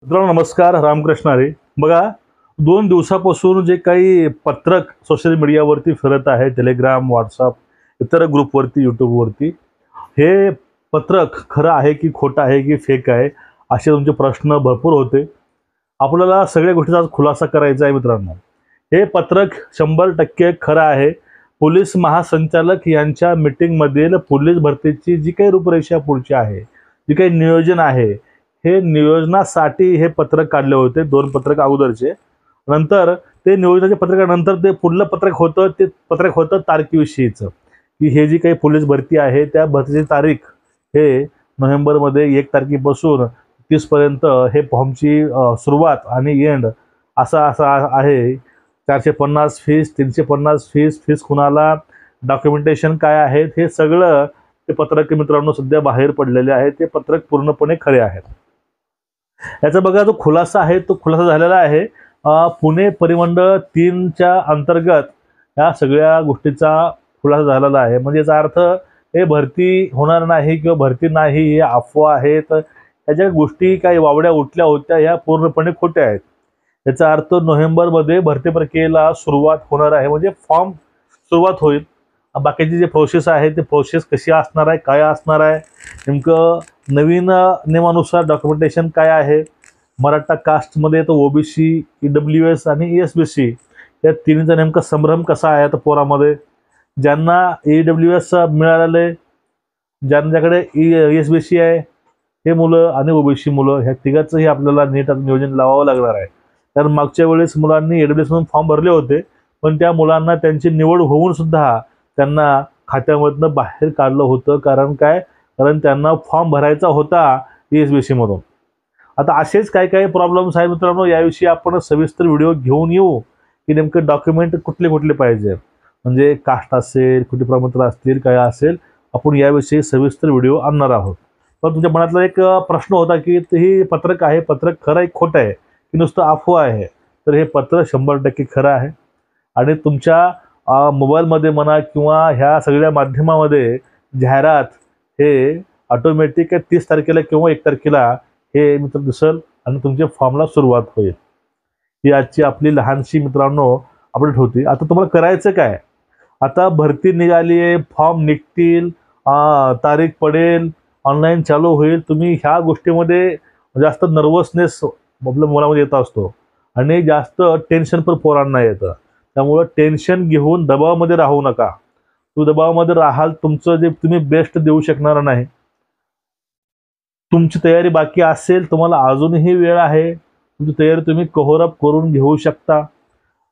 मित्रांनो नमस्कार, रामकृष्ण हरी. बघा, 2 दिवसापासून जे काही पत्रक सोशल मीडियावरती फिरत आहे, टेलिग्राम, व्हॉट्सअप, इतर ग्रुपवरती, यूट्यूबवरती, हे पत्रक खरं आहे की खोटं आहे की फेक आहे, असे तुमचे प्रश्न भरपूर होते. आपल्याला सगळ्या गोष्टीचा आज खुलासा करायचा आहे मित्रांनो. हे पत्रक 100% खरं आहे. पोलीस महासंचालक यांच्या मीटिंगमधील पोलीस भरतीची जी काही रूपरेषा पुढची आहे, जी काही नियोजन आहे, हे नियोजनासाठी हे पत्रक काढले होते. 2 पत्रक अगोदरचे. नंतर ते नियोजनाच्या पत्रकानंतर ते पुढलं पत्रक होतं, ते पत्रक होतं तारखेविषयीचं, की हे जी काही पोलीस भरती आहे त्या भरतीची तारीख हे नोव्हेंबरमध्ये 1 तारखेपासून 30 पर्यंत हे फॉर्मची सुरुवात आणि एंड असा आहे. 450 फीस, 350 फीस कुणाला, डॉक्युमेंटेशन काय आहेत, हे सगळं ते पत्रक मित्रांनो सध्या बाहेर पडलेले आहे. ते पत्रक पूर्णपणे खरे आहेत. याचा बघा जो खुलासा आहे तो खुलासा झालेला आहे. पुणे परिमंडळ 3च्या अंतर्गत या सगळ्या गोष्टीचा खुलासा झालेला आहे. म्हणजे याचा अर्थ हे भरती होणार नाही किंवा भरती नाही हे अफवा आहेत. या ज्या गोष्टी काही वावड्या उठल्या होत्या ह्या पूर्णपणे खोट्या आहेत. याचा अर्थ नोव्हेंबरमध्ये भरती प्रक्रियेला सुरुवात होणार आहे. म्हणजे फॉर्म सुरुवात होईल. बाकीची जे प्रोसेस आहे ते प्रोसेस कशी असणार आहे, काय असणार आहे, नेमकं नवीन नियमानुसार डॉक्युमेंटेशन काय आहे, मराठा कास्टमध्ये तर ओबीसी, ईडब्ल्यूएस आणि ESBC या तिन्हीचा नेमका संभ्रम कसा आहे आता पोरामध्ये. ज्यांना EWS मिळालेले, ज्यांच्याकडे ESBC आहे हे मुलं आणि ओबीसी मुलं, ह्या तिघांचंही आपल्याला नीट नियोजन लावावं लागणार आहे. कारण मागच्या वेळेस मुलांनी EWS मधून फॉर्म भरले होते, पण त्या मुलांना त्यांची निवड होऊन सुद्धा त्यांना खात्यामधनं बाहेर काढलं होतं. कारण काय? कारण त्यांना फॉर्म भरायचा होता ESBC मधून. आता असेच काय काय प्रॉब्लेम्स आहेत मित्रांनो. याविषयी आपण सविस्तर व्हिडिओ घेऊन येऊ की नेमकं डॉक्युमेंट कुठले पाहिजे, म्हणजे कास्ट असेल, कुठे प्रमाणपत्र असतील, काय असेल, आपण याविषयी सविस्तर व्हिडिओ आणणार आहोत. पण तुमच्या मनातला एक प्रश्न होता की हे पत्रक आहे, पत्रक खरं आहे खोटं आहे की नुसतं अफवा आहे. तर हे पत्र 100% खरं आहे. आणि तुमच्या मोबाईलमध्ये म्हणा किंवा ह्या सगळ्या माध्यमामध्ये जाहिरात हे ऑटोमॅटिक 30 तारखेला किंवा 1 तारखेला हे मित्र दिसेल आणि तुमच्या फॉर्मला सुरुवात होईल. ही आजची आपली लहानशी मित्रांनो अपडेट होती. आता तुम्हाला करायचं काय? आता भरती निघाली आहे, फॉर्म निघतील, तारीख पडेल, ऑनलाईन चालू होईल. तुम्ही ह्या गोष्टीमध्ये जास्त नर्वसनेस आपल्या मुलामध्ये येत असतो आणि जास्त टेन्शन पण पोरांना येतं. त्यामुळं टेन्शन घेऊन दबावामध्ये राहू नका. दबावामध्ये राहाल, तुमचं जे तुम्ही बेस्ट देऊ शकणार नाही. तुमची तयारी बाकी असेल, तुम्हाला अजूनही वेळ आहे. तुमची तयारी तुम्ही कव्हर अप करून घेऊ शकता.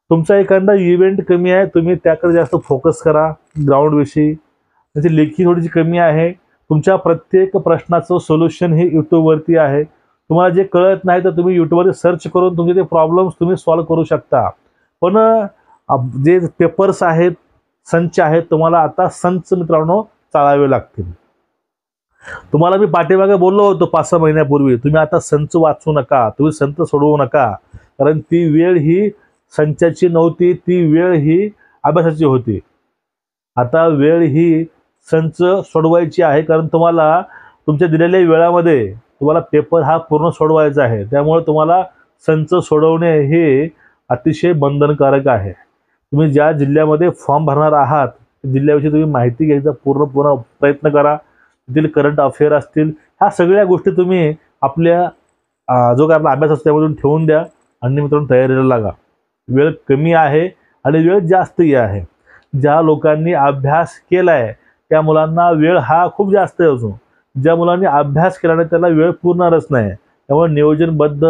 तुमचा एखादा इव्हेंट कमी आहे, तुम्ही त्याकडे जास्त फोकस करा. ग्राउंडविषयी त्याची लेखी थोडीशी कमी आहे. तुमच्या प्रत्येक प्रश्नाचं सोल्युशन हे यूट्यूबवरती आहे. तुम्हाला जे कळत नाही तर तुम्ही यूट्यूबवरती सर्च करून तुमचे ते प्रॉब्लेम्स तुम्ही सॉल्व्ह करू शकता. पण जे पेपर्स आहेत, संच आहेत, तुम्हाला आता संच मित्रांनो चालावे लागतील. तुम्हाला मी पाठीमागे बोललो होतो 5-6 महिन्यापूर्वी, तुम्ही आता संच वाचू नका, तुम्ही संच सोडवू नका. कारण ती वेळ ही संचाची नव्हती, ती वेळ ही अभ्यासाची होती. आता वेळ ही संच सोडवायची आहे. कारण तुम्हाला तुमच्या दिलेल्या वेळामध्ये तुम्हाला पेपर हा पूर्ण सोडवायचा आहे. त्यामुळे तुम्हाला संच सोडवणे हे अतिशय बंधनकारक आहे. तुम्ही ज्या जिल्ह्यामध्ये फॉर्म भरणार आहात जिल्ह्याविषयी तुम्ही माहिती घ्यायचा पूर्ण प्रयत्न करा. तिथील करंट अफेअर असतील, ह्या सगळ्या गोष्टी तुम्ही आपल्या जो काय आपला अभ्यास असतो त्यामधून ठेवून द्या आणि मित्रांनो तयारीला लागा. वेळ कमी आहे आणि वेळ जास्तही आहे. ज्या लोकांनी अभ्यास केलाय त्या मुलांना वेळ हा खूप जास्त असतो. ज्या मुलांनी अभ्यास केला नाही त्याला वेळ पुरणारच नाही. त्यामुळे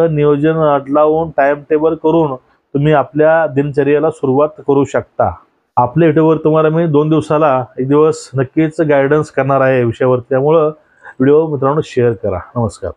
नियोजन लावून टाइम टेबल करून तुम्ही आपल्या दिनचर्येला सुरुवात करू शकता. आपल्या व्हिडिओवर तुम्हाला मी 2 दिवसाला 1 दिवस नक्कीच गायडन्स करणार आहे या विषयावर. त्यामुळं व्हिडिओ मित्रांनो शेअर करा. नमस्कार.